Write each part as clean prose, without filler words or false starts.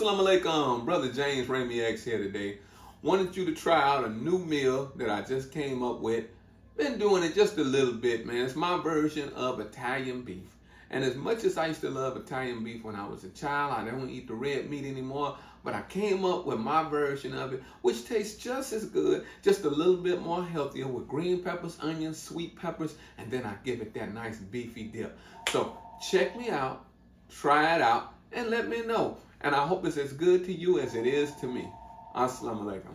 Assalamu alaikum, brother James Ramey X here today. Wanted you to try out a new meal that I just came up with. Been doing it just a little bit, man. It's my version of Italian beef. And as much as I used to love Italian beef when I was a child, I don't eat the red meat anymore. But I came up with my version of it, which tastes just as good, just a little bit more healthier with green peppers, onions, sweet peppers, and then I give it that nice beefy dip. So check me out, try it out, and let me know. And I hope it's as good to you as it is to me. Assalamu alaikum.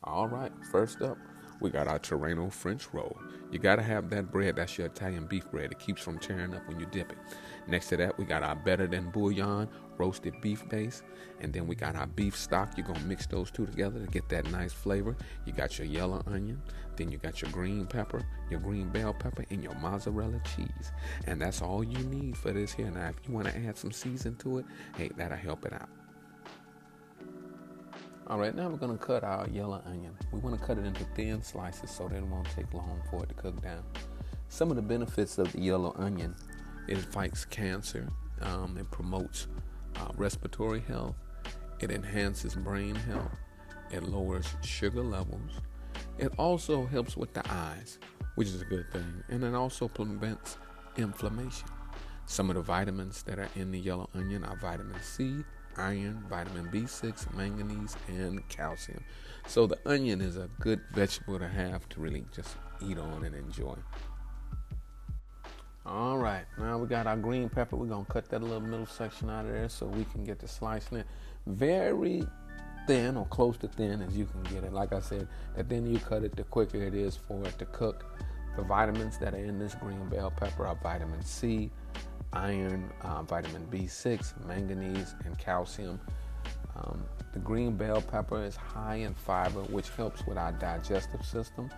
All right, first up, we got our Turano French roll. You gotta have that bread. That's your Italian beef bread. It keeps from tearing up when you dip it. Next to that, we got our better than bouillon roasted beef base. And then we got our beef stock. You're gonna mix those two together to get that nice flavor. You got your yellow onion. Then you got your green pepper, your green bell pepper, and your mozzarella cheese. And that's all you need for this here. Now, if you wanna add some season to it, hey, that'll help it out. All right, now we're gonna cut our yellow onion. We wanna cut it into thin slices so that it won't take long for it to cook down. Some of the benefits of the yellow onion, it fights cancer, it promotes respiratory health, it enhances brain health, it lowers sugar levels, it also helps with the eyes, which is a good thing, and it also prevents inflammation. Some of the vitamins that are in the yellow onion are vitamin C, iron, vitamin B6, manganese, and calcium. So the onion is a good vegetable to have to really just eat on and enjoy. All right, now we got our green pepper. We're gonna cut that little middle section out of there so we can get the slicing it very thin or close to thin as you can get it. Like I said, the thinner you cut it, the quicker it is for it to cook. The vitamins that are in this green bell pepper are vitamin C, iron, vitamin B6, manganese, and calcium. The green bell pepper is high in fiber, which helps with our digestive system.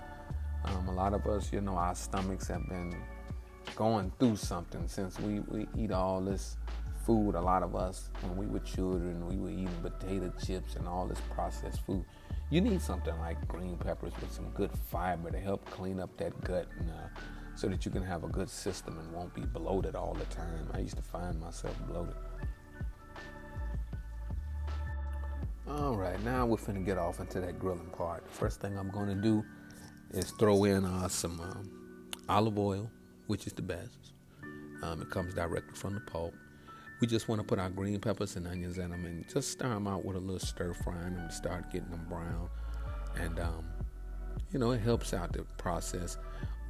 A lot of us, our stomachs have been going through something since we eat all this food. A lot of us, when we were children, we were eating potato chips and all this processed food. You need something like green peppers with some good fiber to help clean up that gut and so that you can have a good system and won't be bloated all the time. I used to find myself bloated. All right, now we're finna get off into that grilling part. The first thing I'm gonna do is throw in some olive oil, which is the best. It comes directly from the pulp. We just want to put our green peppers and onions in them and just stir them out with a little stir frying them to start getting them brown. And, it helps out the process.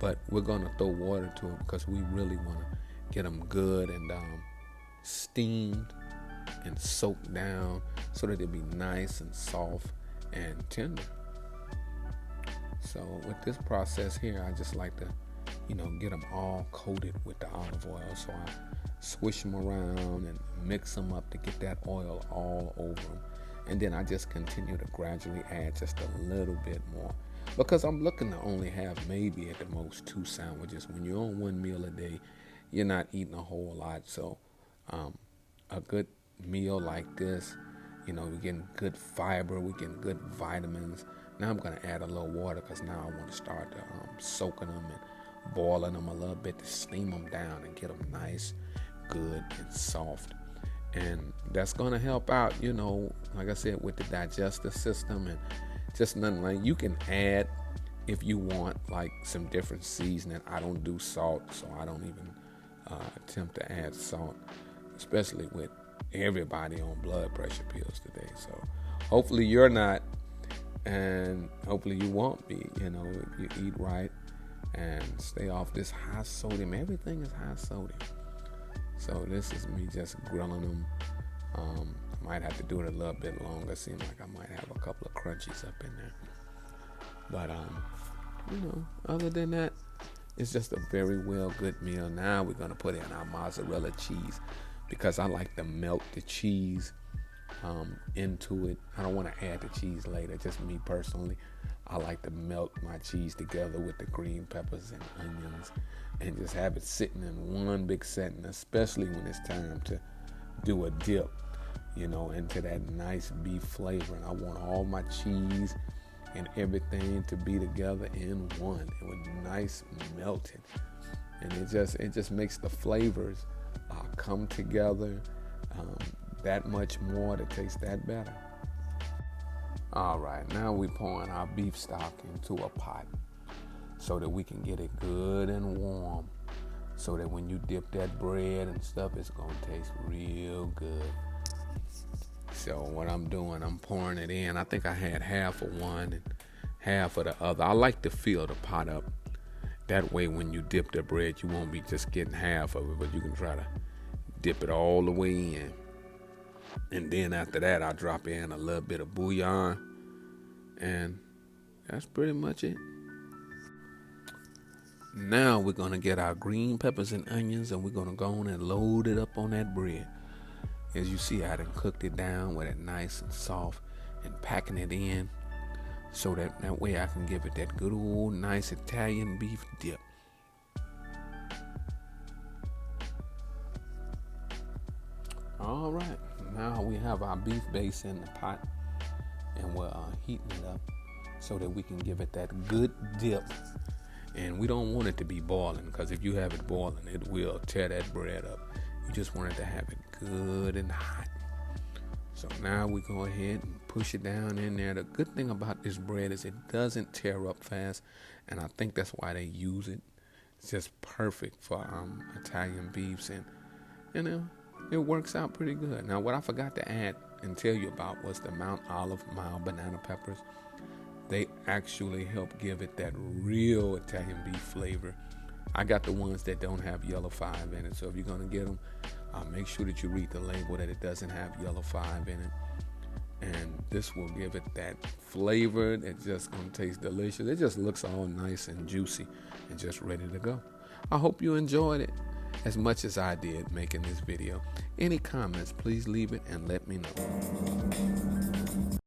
But we're going to throw water to it because we really want to get them good and steamed and soaked down so that they'll be nice and soft and tender. So with this process here, I just like to, get them all coated with the olive oil. So I swish them around and mix them up to get that oil all over them. And then I just continue to gradually add just a little bit more. Because I'm looking to only have maybe at the most 2 sandwiches. When you're on one meal a day, you're not eating a whole lot. So a good meal like this, we're getting good fiber, we're getting good vitamins. Now I'm going to add a little water because now I want to start soaking them and boiling them a little bit to steam them down and get them nice, good, and soft. And that's going to help out, like I said, with the digestive system and just nothing like you can add if you want like some different seasoning. I don't do salt, so I don't even attempt to add salt, especially with everybody on blood pressure pills today. So hopefully you're not, and hopefully you won't be, if you eat right and stay off this high sodium. Everything is high sodium. So this is me just grilling them. Might have to do it a little bit longer. Seems like I might have a couple of crunchies up in there. But, other than that, it's just a very well good meal. Now we're going to put in our mozzarella cheese because I like to melt the cheese into it. I don't want to add the cheese later. Just me personally. I like to melt my cheese together with the green peppers and onions and just have it sitting in one big setting, especially when it's time to do a dip, into that nice beef flavor. And I want all my cheese and everything to be together in one. It was nice melted. And it just makes the flavors come together. that much more to taste that better. All right, now we're pouring our beef stock into a pot so that we can get it good and warm, so that when you dip that bread and stuff, it's gonna taste real good. So what I'm doing, I'm pouring it in. I think I had half of one and half of the other. I like to fill the pot up. That way when you dip the bread, you won't be just getting half of it, but you can try to dip it all the way in. And then after that, I'll drop in a little bit of bouillon, and that's pretty much it. Now we're gonna get our green peppers and onions, and we're gonna go on and load it up on that bread. As you see, I done cooked it down with it nice and soft and packing it in so that way I can give it that good old nice Italian beef dip. All right, now we have our beef base in the pot, and we're heating it up so that we can give it that good dip. And we don't want it to be boiling, because if you have it boiling, it will tear that bread up. You just want it to have it good and hot. So now we go ahead and push it down in there. The good thing about this bread is it doesn't tear up fast, and I think that's why they use it. It's just perfect for Italian beefs, and it works out pretty good. Now, what I forgot to add and tell you about was the Mount Olive mild banana peppers. They actually help give it that real Italian beef flavor. I got the ones that don't have yellow 5 in it, so if you're going to get them, make sure that you read the label that it doesn't have yellow 5 in it. And this will give it that flavor that's just going to taste delicious. It just looks all nice and juicy and just ready to go. I hope you enjoyed it as much as I did making this video. Any comments, please leave it and let me know.